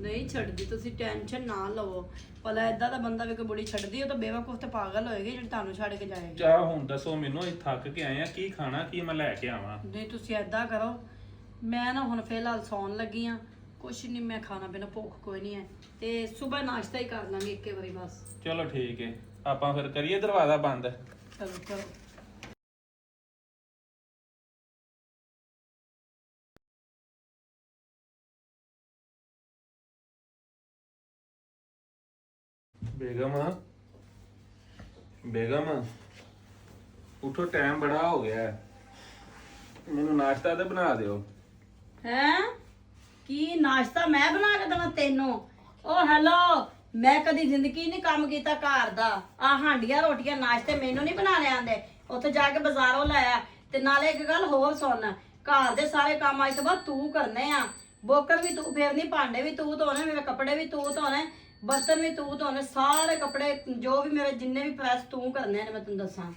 ਨਹੀਂ ਛੱਡਦੀ, ਤੁਸੀਂ ਟੈਨਸ਼ਨ ਨਾ ਲਵੋ। ਭਲਾ ਏਦਾਂ ਦਾ ਬੰਦਾ ਵੀ ਕੋਈ ਬੁੜੀ ਛੱਡਦੀ, ਉਹ ਤਾਂ ਬੇਵਕੂਫ ਤੇ ਪਾਗਲ ਹੋਏਗੀ ਜਿਹੜੀ ਤੁਹਾਨੂੰ ਛੱਡ ਕੇ ਜਾਏਗੀ। ਚਾਹ ਹੁਣ ਦੱਸੋ ਮੈਨੂੰ, ਅਸੀਂ ਥੱਕ ਕੇ ਆਏ ਆ, ਕੀ ਖਾਣਾ ਕੀ ਮੈਂ ਲੈ ਕੇ ਆਵਾਂ? ਨਹੀਂ ਤੁਸੀਂ ਏਦਾਂ ਕਰੋ, ਮੈਂ ਨਾ ਹੁਣ ਫਿਲਹਾਲ ਸੌਣ ਲੱਗੀ ਆ, ਕੁਛ ਨਹੀਂ ਮੈਂ ਖਾਣਾ ਪੀਣਾ, ਭੁੱਖ ਕੋਈ ਨਹੀਂ ਹੈ, ਤੇ ਸਵੇਰ ਨਾਸ਼ਤਾ ਹੀ ਕਰ ਲਾਂਗੇ ਇੱਕੇ ਵਾਰੀ ਬਸ। ਚਲੋ ਠੀਕ ਹੈ, ਆਪਾਂ ਫਿਰ ਕਰੀਏ ਦਰਵਾਜ਼ਾ ਬੰਦ। ਚਲੋ ਕਰੋ। ਬੇਗਮ ਬੇਗਮ ਉਠੋ, ਟਾਈਮ ਬੜਾ ਹੋ ਗਿਆ ਹੈ, ਮੈਨੂੰ ਨਾਸ਼ਤਾ ਤੇ ਬਣਾ ਦਿਓ। ਹੈਂ? ਕੀ ਨਾਸ਼ਤਾ ਮੈਂ ਬਣਾ ਕੇ ਦੇਣਾ ਤੈਨੂੰ? ਓ ਹੈਲੋ, ਮੈਂ ਕਦੀ ਜ਼ਿੰਦਗੀ ਨਹੀਂ ਕੰਮ ਕੀਤਾ ਘਰ ਦਾ। ਆ ਹਾਂਡੀਆਂ ਰੋਟੀਆਂ ਨਾਸ਼ਤੇ ਮੈਨੂੰ ਨਹੀਂ ਬਣਾਣੇ ਆਂਦੇ, ਉੱਥੇ ਜਾ ਕੇ ਬਾਜ਼ਾਰੋਂ ਲਾਇਆ। ਤੇ ਨਾਲੇ ਇੱਕ ਗੱਲ ਹੋਰ ਸੁਣ, ਘਰ ਦੇ ਸਾਰੇ ਕੰਮ ਅੱਜ ਤੋਂ ਬਾਅਦ ਤੂੰ ਕਰਨੇ ਆ। ਬੋਕਰ ਵੀ ਤੂੰ ਫੇਰਨੀ, ਭਾਂਡੇ ਵੀ ਤੂੰ ਧੋਣੇ, ਮੇਰੇ ਕੱਪੜੇ ਵੀ ਤੂੰ ਧੋਣੇ, ਬਰਤਨ ਵੀ ਤੂੰ ਧੋਣੇ, ਸਾਰੇ ਕੱਪੜੇ ਜੋ ਵੀ ਮੇਰੇ ਜਿੰਨੇ ਵੀ ਪ੍ਰੈਸ ਤੂੰ ਕਰਨੇ ਨੇ, ਮੈਂ ਤੈਨੂੰ ਦੱਸਾਂ।